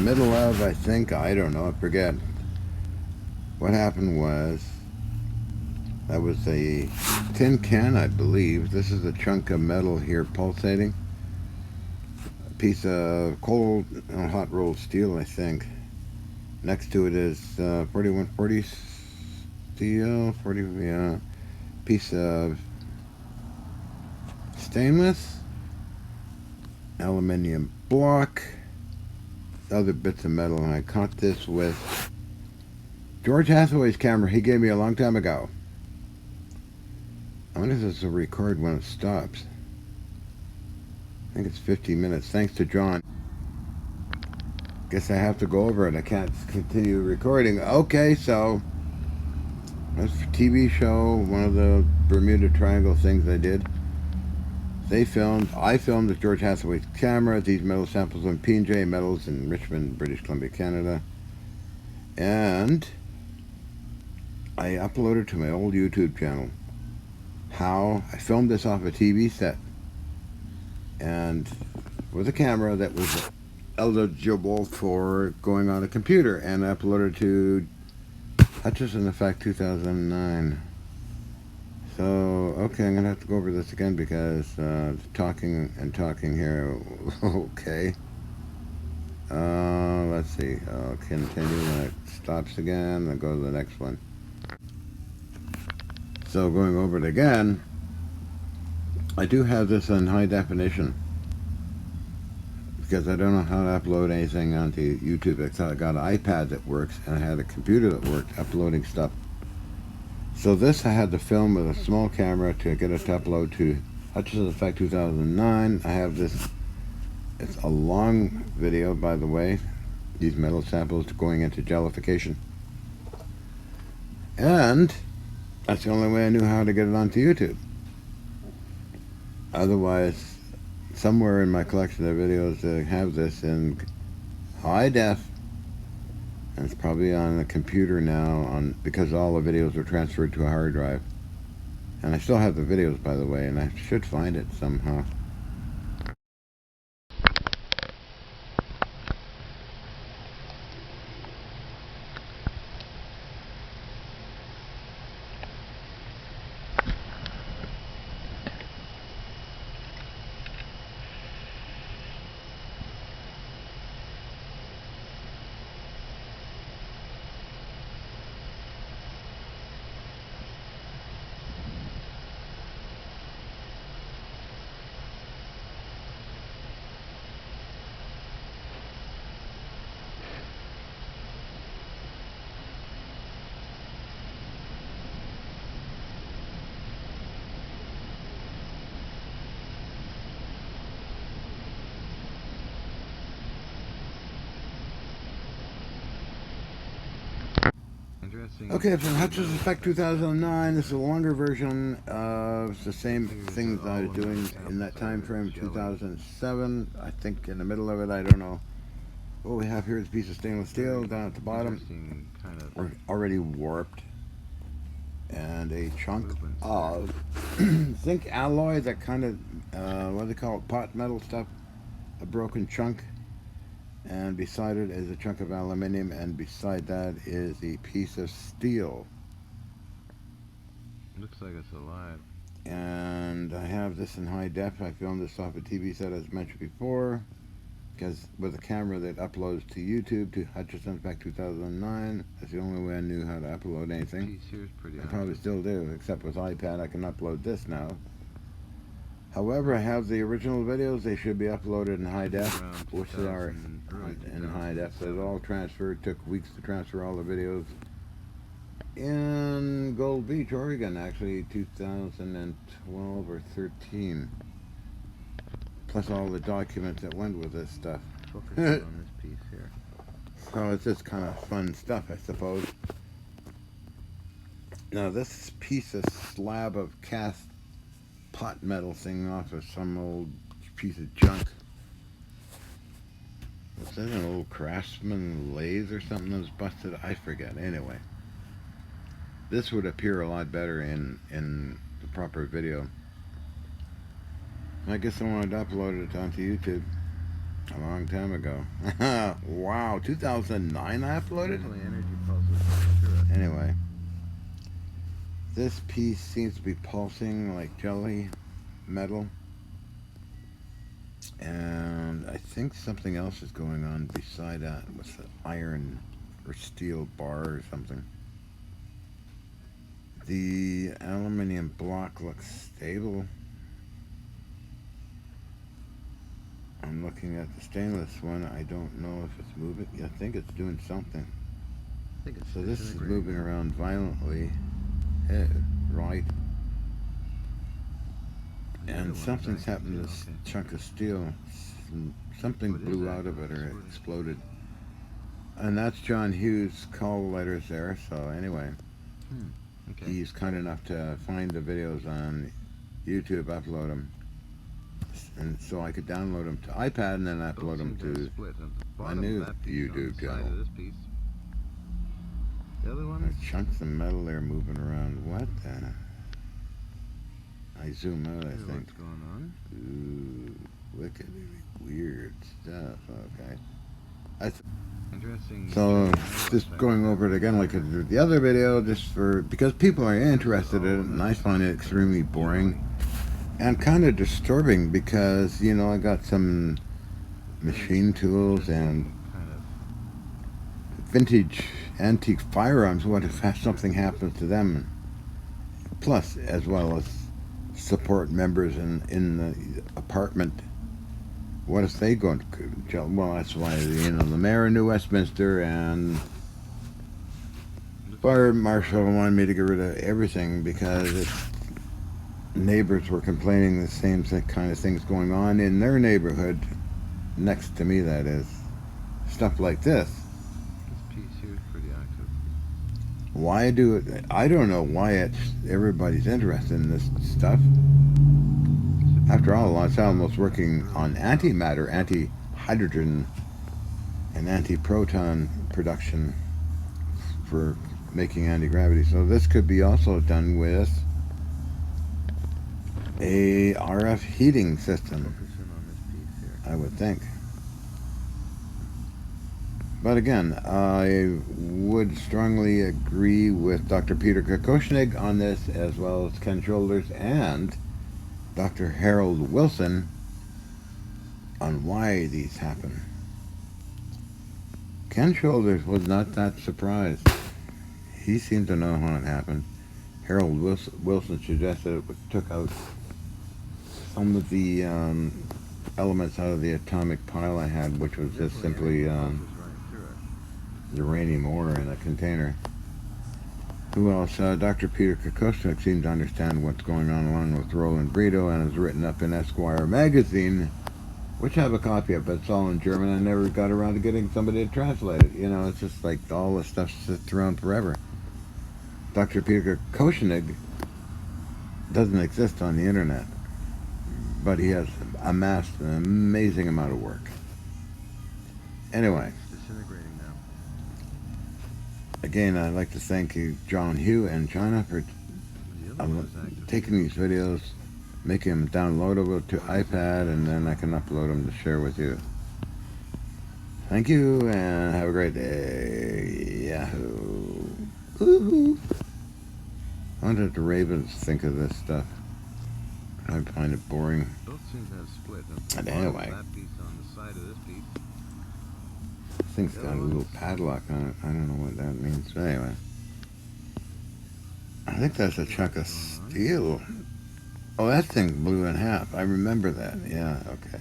middle of, I think, I don't know, I forget. What happened was, that was a tin can, I believe. This is a chunk of metal here pulsating. A piece of cold, hot rolled steel, I think. Next to it is 4140 steel, 40, yeah, piece of stainless, aluminium block, other bits of metal, and I caught this with George Hathaway's camera he gave me a long time ago. I wonder if this will record when it stops. I think it's 50 minutes. Thanks to John. Guess I have to go over it. I can't continue recording. Okay, so that's a TV show, one of the Bermuda Triangle things I did. I filmed with George Hathaway's camera these metal samples on P&J Metals in Richmond, British Columbia, Canada. And I uploaded to my old YouTube channel. How I filmed this off a TV set. And with a camera that was eligible for going on a computer, and I uploaded to Hutchison Effect 2009. So, okay, I'm going to have to go over this again because talking here. Okay. Let's see. I'll continue when it stops again. I'll go to the next one. So, going over it again, I do have this in high definition because I don't know how to upload anything onto YouTube. I got an iPad that works, and I had a computer that worked uploading stuff. So this I had to film with a small camera to get it to upload to Hutchison Effect 2009. I have this, it's a long video, by the way, these metal samples going into jellification. And that's the only way I knew how to get it onto YouTube. Otherwise, somewhere in my collection of videos that have this in high def, and it's probably on a computer now because all the videos are transferred to a hard drive. And I still have the videos, by the way, and I should find it somehow. Okay, from Hutchison Effect 2009, this is a longer version of the same thing that I was doing in that time frame, 2007. I think in the middle of it, I don't know. What we have here is a piece of stainless steel down at the bottom, already warped, and a chunk of zinc alloy, that kind of, what do they call it, pot metal stuff, a broken chunk. And beside it is a chunk of aluminium, and beside that is a piece of steel. Looks like it's alive. And I have this in high def. I filmed this off a TV set, as mentioned before, because with a camera that uploads to YouTube to Hutchison Effect 2009, that's the only way I knew how to upload anything. I probably still do, except with iPad I can upload this now. However, I have the original videos. They should be uploaded in high def, which they are in high def. So it all transferred. Took weeks to transfer all the videos in Gold Beach, Oregon, actually 2012 or 13. Plus all the documents that went with this stuff. Focus on this piece here. So it's just kind of fun stuff, I suppose. Now this piece of slab of cast pot metal thing off of some old piece of junk. Was that an old Craftsman lathe or something that was busted? I forget. Anyway, this would appear a lot better in the proper video. I guess I wanted to upload it onto YouTube. A long time ago. Wow, 2009 I uploaded? Definitely energy pulses through it. Anyway, this piece seems to be pulsing like jelly metal. And I think something else is going on beside that with the iron or steel bar or something. The aluminium block looks stable. I'm looking at the stainless one. I don't know if it's moving. I think it's doing something. I think it's So this is disintegrating moving now. around violently. Right. The other And one is something's active happened to too, this okay. chunk of steel. Something Oh, it is blew out active. of it or it It's exploded. And that's John Hughes' call letters there. So anyway, Okay. he's kind enough to find the videos on YouTube, upload them, and so I could download them to iPad and then Both upload them seem to have to split at the my bottom new of that piece on YouTube the side channel. of this piece. The other one There's is chunks of metal there moving around. What the? I zoom out, I think. what's going on. Ooh, wickedly weird stuff. Okay. Interesting. So giant just metal going effect. over it again like I did the other video, just for because people are interested in it, and I find it extremely boring and kind of disturbing because I got some machine tools and Kind of vintage antique firearms. What if something happens to them? Plus, as well as support members in the apartment. What if they go into jail? Well, that's why the mayor of New Westminster and fire marshal wanted me to get rid of everything because neighbors were complaining the same kind of things going on in their neighborhood next to me. That is stuff like this. this piece here is pretty active. Why do it? I don't know why everybody's interested in this stuff. After all, Los Alamos working on antimatter, anti-hydrogen, and anti-proton production for making anti-gravity. So this could be also done with a RF heating system, Focus in on this piece here. I would think. But again, I would strongly agree with Dr. Peter Kokoschnig on this, as well as Ken Shoulders and Dr. Harold Wilson on why these happen. Ken Shoulders was not that surprised. He seemed to know how it happened. Harold Wilson suggested it took out some of the elements out of the atomic pile I had, which was just simply uranium ore in a container. Who else? Dr. Peter Kokoschnik seemed to understand what's going on along with Roland Brito and has written up in Esquire magazine, which I have a copy of, but it's all in German. I never got around to getting somebody to translate it. It's just like all this stuff sits around forever. Dr. Peter Kokoschnik doesn't exist on the internet, but he has amassed an amazing amount of work. Anyway. Disintegrating now. Again, I'd like to thank you, John Hugh and China, for taking these videos, making them downloadable to iPad, and then I can upload them to share with you. Thank you, and have a great day. Yahoo. Woohoo. I wonder what the Ravens think of this stuff. I find it boring. Both seem to have split. And anyway. That piece on the side of this piece. This thing's got a little padlock on it. I don't know what that means. But anyway. I think that's a chunk of steel. Oh, that thing blew in half. I remember that. Yeah, okay.